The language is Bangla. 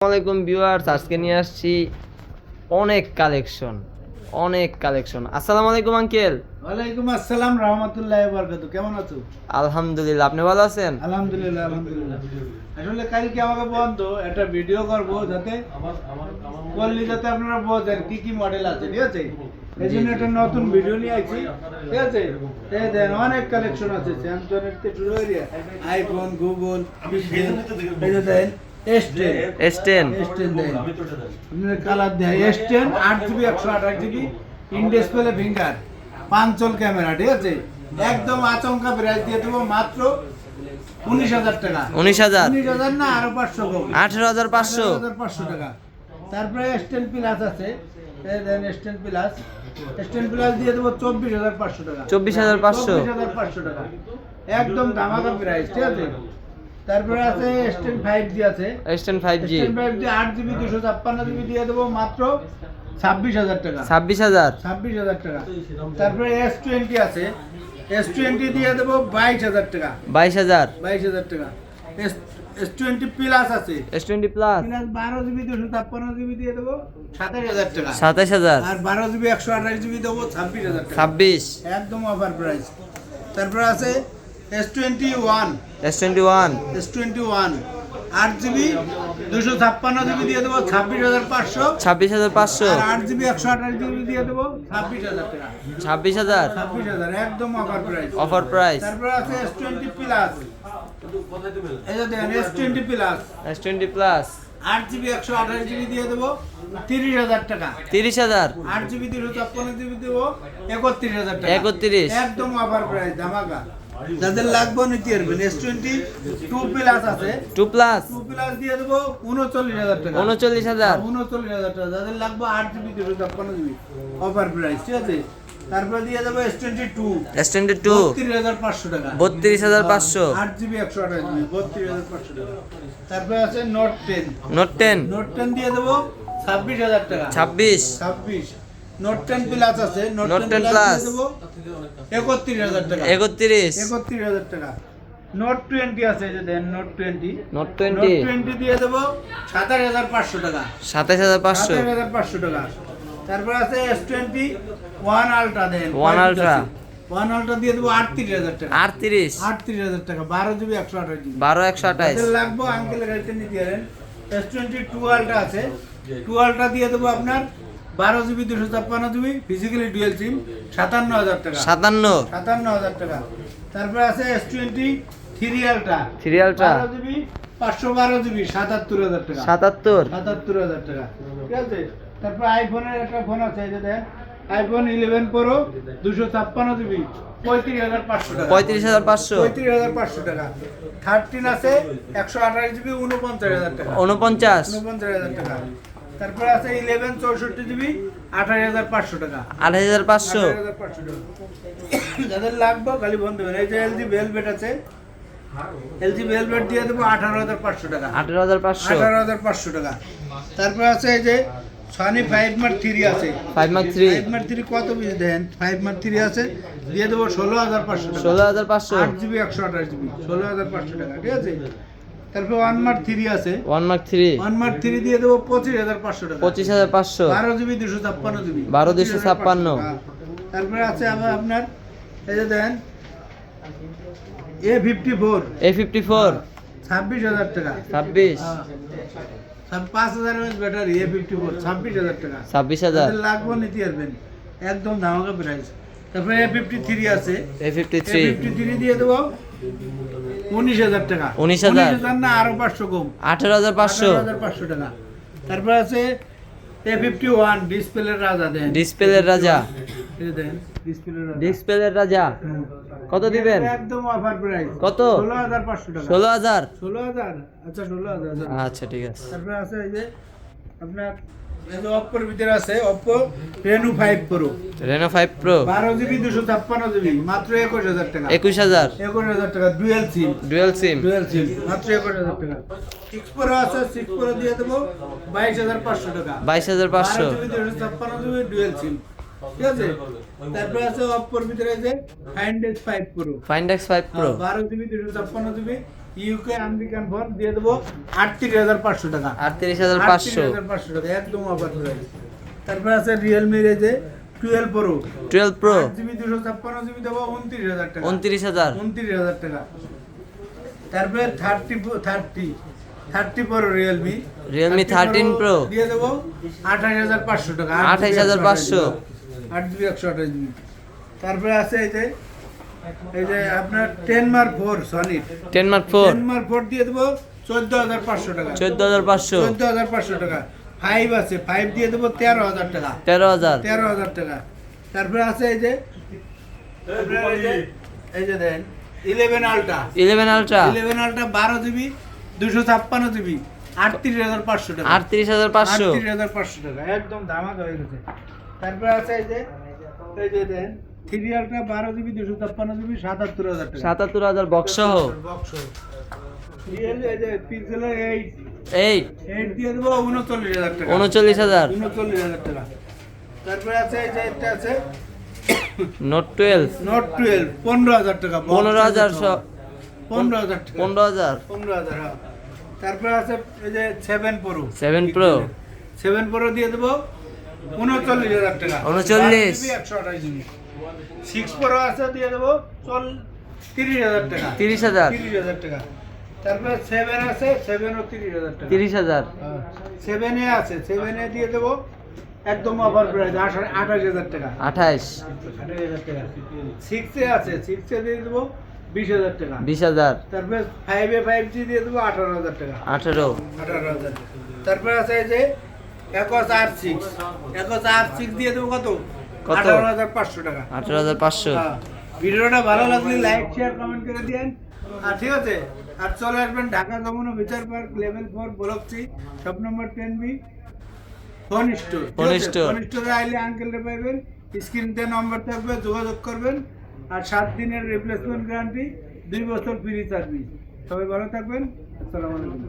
আসসালামাইকুম ভিউয়ার্স, আজকে নিয়ে আসছি অনেক কালেকশন। আসসালামু আলাইকুম আঙ্কেল। ওয়ালাইকুম আসসালাম রাহমাতুল্লাহি ওয়া বারাকাতুহু। কেমন আছো? আলহামদুলিল্লাহ, আপনি ভালো আছেন? আলহামদুলিল্লাহ। আসলে কালকে আমাকে বন্ধ একটা ভিডিও করব যাতে যাতে আপনারা বোঝেন কি কি মডেল আছে, ঠিক আছে? এই জন্য একটা নতুন ভিডিও নিয়ে আইছি, ঠিক আছে? এই দেন অনেক কালেকশন আছে স্যামসাংয়ের থেকে শুরু করে আইফোন, গুগল, এই যে দেন S10 দেন আপনার কালার দেয় S10 8GB 128GB in display finger 5 camera, ঠিক আছে? একদম আচমকা প্রাইস দিয়ে দেবো মাত্র 19,000 টাকা। 19,000 না, আরো 500 কম, 18,500 টাকা। তারপরে S10 প্লাস আছে, এই দেন S10 প্লাস দিয়ে দেবো 24,500 টাকা। 24,500 টাকা একদম ধামাকা প্রাইস, ঠিক আছে? তারপরে আছে S10 5G আছে, S10 5G 8GB 256GB দিয়ে দেবো মাত্র 26,000 টাকা। 26,000 টাকা। তারপরে S20 আছে, S20 দিয়ে দেবো 22,000 টাকা। 22,000 টাকা। S20 প্লাস আছে, S20 প্লাস 12GB 256GB দিয়ে দেবো 27,000 টাকা। 27,000 আর 12GB 128GB দেবো 26,000 টাকা। 26 একদম অফার প্রাইস। তারপরে আছে S21 8GB 256GB দিয়ে দেবো 26,500। 26,500 আর 8GB 128GB দিয়ে দেবো 26,000 টাকা। 26,000 একদম অফার প্রাইস। তারপরে আছে S20 প্লাস, এই যে দেখেন S20 প্লাস 8GB 128GB দিয়ে দেবো 30,000 টাকা। 30,000 8GB 256GB দেবো 31,000 টাকা। 31 একদম অফার প্রাইস, ধামাকা। যাদের লাগবে নিতে পারবেন। S20 2 প্লাস আছে, 2 প্লাস দিয়ে দেবো 39,000 টাকা। 39,000 টাকা। যাদের লাগবে 8GB 256GB অফার প্রাইস, ঠিক আছে? তারপরে দিয়ে দেবো S22 32,500 টাকা। 32,500 8GB 128GB 32,500 টাকা। তারপরে আছে Note 10 দিয়ে দেবো 26,000 টাকা। 26 Note 10 প্লাস আছে, Note 10 প্লাস দিয়ে দেবো 31,000 টাকা। 31,000 টাকা। Note 20 আছে, এই যে দেন Note 20 দিয়ে দেবো 27,500 টাকা। 27,500 টাকা। তারপর আছে S20 1 Ultra দেন 1 Ultra দিয়ে দেবো 38,000 টাকা। 38,000 টাকা। 12GB 128GB 12,128 লাগবো আঙ্কেলের গাড়িতে নিতে পারেন। S20 2 Ultra আছে, 2 Ultra দিয়ে দেবো আপনার 12GB 256GB physically dual SIM 57,000 টাকা। 57,000 টাকা। তারপরে আছে S20 3 Ultra 12GB 512GB 77,000 টাকা। 77,000 টাকা, ঠিক আছে? তারপর আইফোনের একটা ফোন আছে, এই যে দেখেন আইফোন 11 Pro 256GB 35,500 টাকা। 35,500 টাকা। 13 আছে 128GB 49,000 টাকা। 49,000 টাকা। তারপর আছে 11 64GB 28,500 টাকা। 28,500 টাকা। যাদের লাগবে খালি ফোন দেবেন। এই যে LG Velvet আছে, LG Velvet দিয়ে দেবো 18,500 টাকা। 18,500 টাকা। তারপর আছে এই যে Sony 5 Mark 3 আছে, 5 Mark 3 কত পিস দেন? 5 Mark 3 আছে, দিয়ে দেবো 16,500 টাকা। 16,500 8GB 128GB 16,500 টাকা, ঠিক আছে? তারপর 1 Mark 3 আছে, 1 Mark 3 দিয়ে দেবো 25,500 টাকা। 25,500 12GB 256GB 12,256 তারপরে আছে আবার আপনার এই যে দেন A54 26,000 টাকা। 26 5,000 mAh ব্যাটারি A54 26,000 টাকা। 26,000 লাগবে নিতে পারবেন, একদম ধামাকা প্রাইস। তারপরে A53 আছে, A53 দিয়ে দেবো 19,000 টাকা। 19,000 না, আরো 500 কম, 18,500 টাকা। তারপর আছে A51 ডিসপ্লের রাজা দেন, ডিসপ্লের রাজা এই দেন ডিসপ্লের রাজা কত দিবেন? একদম অফার প্রাইস। কত? 16,500 টাকা। 16,000 আচ্ছা 16,000। আচ্ছা ঠিক আছে। তারপরে আছে এই যে আপনার এই যে Oppo এর ভিতরে আছে Oppo Reno 5 Pro 12GB 256GB মাত্র 21,000 টাকা। 21,000 টাকা। ডুয়াল সিম মাত্র 21,000 টাকা। 6 Pro আছে, 6 Pro দিয়ে দেবো 22,500 টাকা। 22,500 12GB 256GB ডুয়াল সিম, ঠিক আছে? তারপরে আছে Oppo এর ভিতরে যে Find X5 Pro 5 Pro 12GB 256GB UK American phone দিয়ে দেবো 38,500 টাকা। 38,500 38,500 টাকা একদম অফার প্রাইস। তারপর আছে রিয়েলমির এই যে 12 প্রো 12 প্রো 8GB 256GB দেবো 29,000 টাকা। 29,000 29,000 টাকা। তারপরে 30 প্রো রিয়েলমি Realme 13 Pro দিয়ে দেবো 28,500 টাকা। 28,500 8GB 128GB। তারপরে আছে এই যে আপনার 10 Mark 4 সনি 10 Mark 4 10 Mark 4 দিয়ে দেবো 14,500 টাকা। 14,500 14,500 টাকা। 5 আছে 5 দিয়ে দেবো 13,000 টাকা। 13,000 13,000 টাকা। তারপরে আছে এই যে দেন 11 ultra 11 Ultra 11 ultra 12GB 256GB 38,500 টাকা। 38,500 38,500 টাকা একদম ধামাকা হয়ে গেছে। তারপরে আছে এই যে দেন 3 আলট্রা 12GB 256GB 77,000 টাকা। 77,000 বক্স সহ বক্স রিয়েল এই যে পিক্সেলের 8 8 দিয়ে দেবো 39,000 টাকা। 39,000 39,000 টাকা। তারপরে আছে এই যে এটা আছে নোট 12 নোট 12 15,000 টাকা। 15,000 15,000 টাকা। 15,000 15,000 হ্যাঁ। তারপরে আছে এই যে 7 প্রো 7 Pro 7 প্রো দিয়ে দেবো 39,000 টাকা। 39 128GB 6 প্রো আছে দিয়ে দেবো 30,000 টাকা। 30,000 30,000 টাকা। তারপরে 7 আছে 7 ও 30,000 টাকা। 30,000 7 এ আছে 7 এ দিয়ে দেবো একদম অফার প্রাইস 28,000 টাকা। 28 28,000 টাকা। 6 এ আছে 6 এ দিয়ে দেবো 20,000 টাকা। 20,000 তারপরে 5 এ 5G দিয়ে দেবো 18,000 টাকা। 18 18,000। তারপরে আছে এই যে একস R6 দিয়ে দেবো কত? কত? 18,500 টাকা। 18,500 হ্যাঁ। ভিডিওটা ভালো লাগলে লাইক শেয়ার কমেন্ট করে দিয়েন। আর ঠিক আছে, আর চলে আসবেন ঢাকা যমুনা বিচার park level 4 block 3 shop number 10B phone store. Phone store. Phone স্টোরে আইলে আঙ্কেলটা পাইবেন, স্ক্রিনতে নম্বর থাকবে, যোগাযোগ করবেন। আর 7 দিনের রিপ্লেসমেন্ট গ্যারান্টি, 2 বছর ফ্রি সার্ভিস। সবাই ভালো থাকবেন। আসসালামু আলাইকুম।